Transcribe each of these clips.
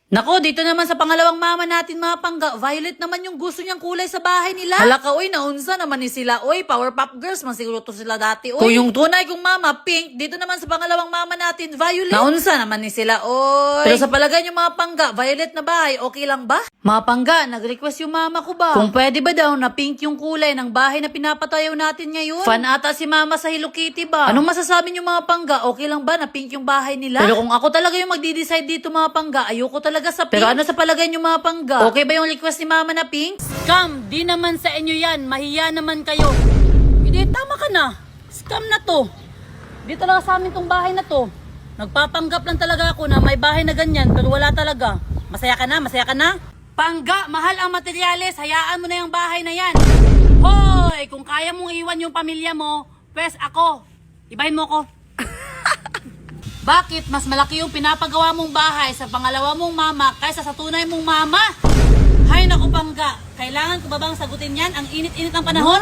Nako, dito naman sa pangalawang mama natin mga pangga, violet naman yung gusto niyang kulay sa bahay nila. Halaka, oy, naunsa naman ni sila, oy, Powerpuff Girls, man siguro to sila dati, oy. Kung yung tunay kong mama, pink, dito naman sa pangalawang mama natin, violet. Naunsa naman ni sila, oy. Pero sa palagay niyo mga pangga, violet na bahay, okay lang ba? Mga pangga, nag-request yung mama ko ba? Kung pwede ba daw na pink yung kulay ng bahay na pinapatayo natin ngayon? Fan ata si mama sa Hello Kitty ba? Anong masasabi niyo mga pangga, okay lang ba na pink yung bahay nila? Pero kung ako talaga yung magdi-decide dito mga pangga, ayoko talaga sa pink. Pero ano sa palagay niyo mga pangga? Okay ba yung request ni mama na pink? Scam, di naman sa inyo yan. Mahiya naman kayo. Hindi, tama ka na. Scam na to. Di talaga sa amin tong bahay na to. Nagpapanggap lang talaga ako na may bahay na ganyan, pero wala talaga. Masaya ka na? Masaya ka na? Pangga, mahal ang materyales. Hayaan mo na yung bahay na yan. Hoy, kung kaya mong iwan yung pamilya mo, pwes ako. Ibahin mo ko. Bakit mas malaki yung pinapagawa mong bahay sa pangalawa mong mama kaysa sa tunay mong mama? Hay naku pangga, kailangan ko ba bang sagutin yan? Ang init-init ng panahon?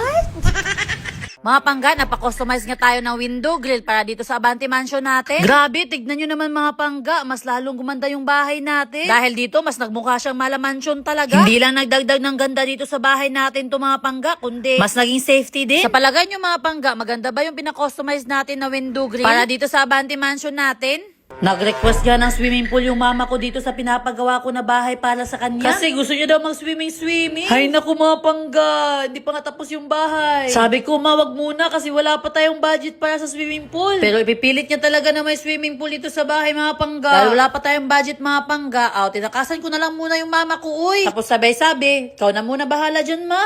Mga pangga, napakustomize nga tayo ng window grill para dito sa Abante Mansion natin. Grabe, tignan nyo naman mga pangga, mas lalong gumanda yung bahay natin. Dahil dito, mas nagmukha siyang Mala Mansion talaga. Hindi lang nagdagdag ng ganda dito sa bahay natin to mga pangga, kundi mas naging safety din. Sa palagay nyo mga pangga, maganda ba yung pinakustomize natin na window grill para dito sa Abante Mansion natin? Nag-request nga ng swimming pool yung mama ko dito sa pinapagawa ko na bahay para sa kanya. Kasi gusto niya daw mag-swimming. Hay naku mga pangga, hindi pa natapos yung bahay. Sabi ko, wag muna kasi wala pa tayong budget para sa swimming pool. Pero ipipilit niya talaga na may swimming pool dito sa bahay mga pangga. Dahil wala pa tayong budget mga pangga, tinakasan ko na lang muna yung mama ko, uy. Tapos sabay-sabi, ikaw na muna bahala dyan, ma.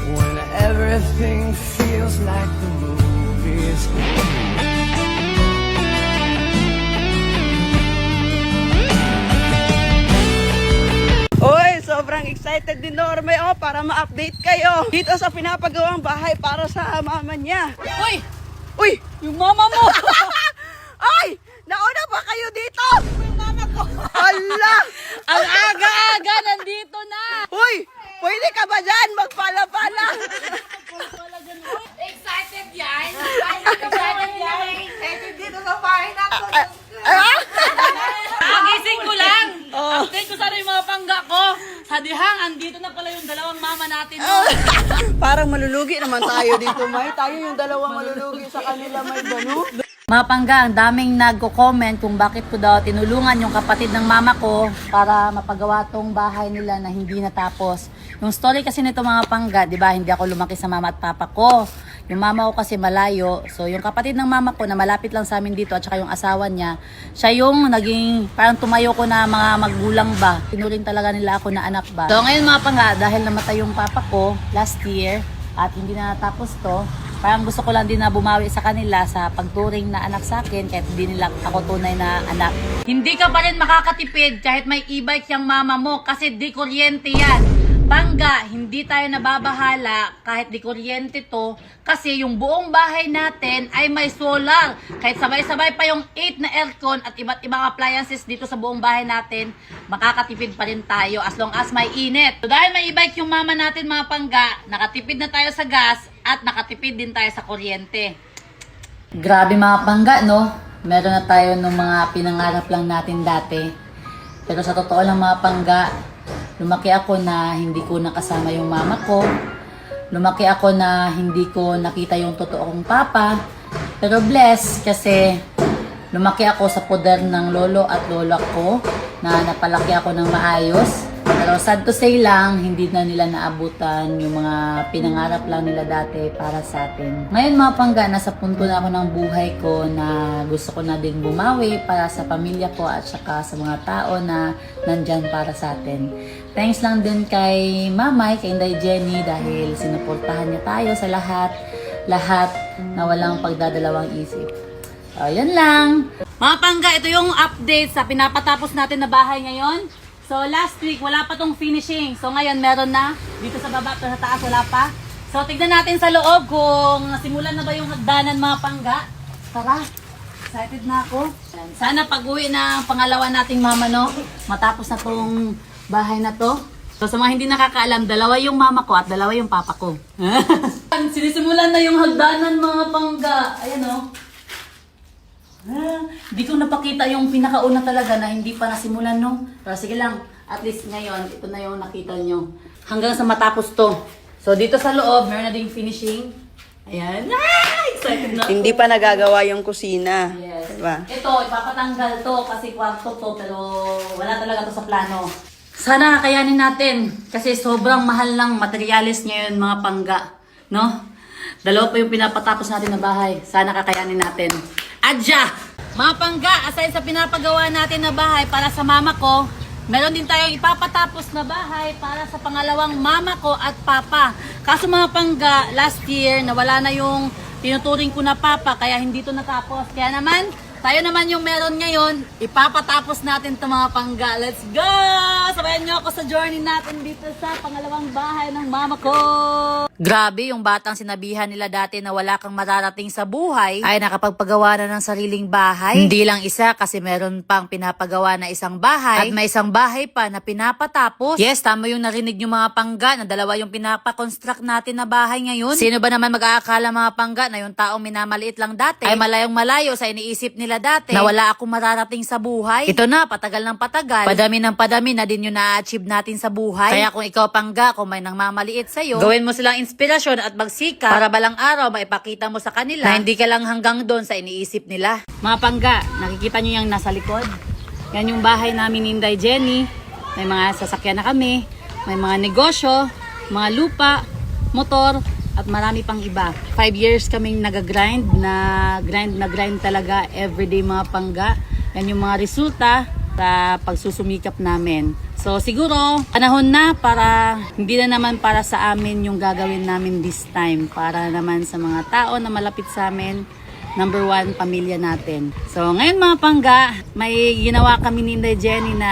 When everything feels like the movies. Oy, sobrang excited din Norme para ma-update kayo dito sa pinapagawang bahay para sa mama niya. Uy! Uy! Yung mama mo! Ay! Nauna pa kayo dito! Yung mama ko! Hala! Ang aga-aga, nandito na! Uy! Pwede ka ba dyan? Magpala-pala! Excited yan? Excited yan? Excited dito sa bahay natin. Kagising ko lang! Update ko sana yung mga pangga ko. Sa dihang, andito na pala yung dalawang mama natin. Parang malulugi naman tayo dito, May. Tayo yung dalawang malulugi sa kanila, May Banu. Mga pangga, ang daming nagko-comment kung bakit ko daw tinulungan yung kapatid ng mama ko para mapagawa tong bahay nila na hindi natapos. Yung story kasi nito mga pangga, di ba, hindi ako lumaki sa mama at papa ko. Yung mama ko kasi malayo. So, yung kapatid ng mama ko na malapit lang sa amin dito at saka yung asawa niya, siya yung naging parang tumayo ko na mga magulang ba. Tinuring talaga nila ako na anak ba. So, ngayon mga pangga, dahil namatay yung papa ko last year at hindi na natapos to, parang gusto ko lang din na bumawi sa kanila sa pagturing na anak sa akin kahit hindi nila ako tunay na anak. Hindi ka pa rin makakatipid kahit may e-bike yung mama mo kasi di kuryente yan. Pangga, hindi tayo nababahala kahit di kuryente to kasi yung buong bahay natin ay may solar. Kahit sabay-sabay pa yung 8 na aircon at iba't ibang appliances dito sa buong bahay natin, makakatipid pa rin tayo as long as may init. So dahil may e-bike yung mama natin mga pangga, nakatipid na tayo sa gas at nakatipid din tayo sa kuryente. Grabe mga pangga, no? Meron na tayo ng mga pinangarap lang natin dati. Pero sa totoo lang mga pangga, lumaki ako na hindi ko nakasama yung mama ko. Lumaki ako na hindi ko nakita yung totoo kong papa. Pero bless kasi lumaki ako sa poder ng lolo at lola ko na napalaki ako ng maayos. Pero sad to say lang, hindi na nila naabutan yung mga pinangarap lang nila dati para sa atin. Ngayon mga pangga, nasa punto na ako ng buhay ko na gusto ko na din bumawi para sa pamilya ko at saka sa mga tao na nandyan para sa atin. Thanks lang din kay Mamay, kay Inday Jenny dahil sinuportahan niya tayo sa lahat na walang pagdadalawang isip. So, yun lang. Mga pangga, ito yung update sa pinapatapos natin na bahay ngayon. So, last week, wala pa tong finishing. So, ngayon, meron na. Dito sa baba, pero sa taas, wala pa. So, tignan natin sa loob kung nasimulan na ba yung hagdanan mga pangga. Tara, excited na ako. Sana pag-uwi na ang pangalawa nating mama, no? Matapos na tong bahay na to. So, sa mga hindi nakakaalam, dalawa yung mama ko at dalawa yung papa ko. Sinisimulan na yung hagdanan mga pangga. Ayan, no? Hindi ko napakita yung pinakauna talaga na hindi pa nasimulan, no? Pero sige lang, at least ngayon, ito na yung nakita nyo. Hanggang sa matapos to. So dito sa loob, meron na ding finishing. Ayan. Excited na. Hindi pa nagagawa yung kusina. Yes. Diba? Ito, ipapatanggal to kasi kwarto to, pero wala talaga to sa plano. Sana kakayanin natin kasi sobrang mahal ng materialis ngayon mga pangga, no? Dalawa pa yung pinapatapos natin na bahay. Sana kakayanin natin. Adya! Mga pangga, aside sa pinapagawa natin na bahay para sa mama ko, meron din tayong ipapatapos na bahay para sa pangalawang mama ko at papa. Kaso mga pangga, last year, nawala na yung tinuturing ko na papa, kaya hindi to natapos. Kaya naman, tayo naman yung meron ngayon, ipapatapos natin to mga pangga. Let's go! Sabayan nyo ako sa journey natin dito sa pangalawang bahay ng mama ko. Grabe, yung batang sinabihan nila dati na wala kang mararating sa buhay ay nakapagpagawa na ng sariling bahay. Hindi lang isa kasi meron pang pinapagawa na isang bahay at may isang bahay pa na pinapatapos. Yes, tama yung narinig yung mga pangga na dalawa yung pinapakonstruct natin na bahay ngayon. Sino ba naman mag-aakala mga pangga na yung taong minamaliit lang dati ay malayong malayo sa iniisip nila dati na wala akong mararating sa buhay. Ito na, patagal ng patagal. Padami ng padami na din yung na-achieve natin sa buhay. Kaya kung ikaw pangga, kung may nang mamaliit sa'yo, gawin mo silang inspirasyon at magsikap para balang araw maipakita mo sa kanila na hindi ka lang hanggang doon sa iniisip nila. Mga pangga, nakikita nyo yung nasa likod? Yan yung bahay namin ni Inday Jenny. May mga sasakyan na kami, may mga negosyo, mga lupa, motor, at marami pang iba. 5 years kaming nag-grind na grind talaga everyday mga pangga. Yan yung mga resulta sa pagsusumikap namin. So siguro, panahon na para hindi na naman para sa amin yung gagawin namin this time. Para naman sa mga tao na malapit sa amin. Number 1, pamilya natin. So ngayon mga pangga, may ginawa kami ni Inday Jenny na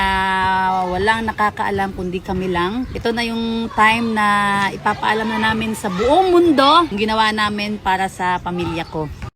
walang nakakaalam kundi kami lang. Ito na yung time na ipapaalam na namin sa buong mundo yung ginawa namin para sa pamilya ko.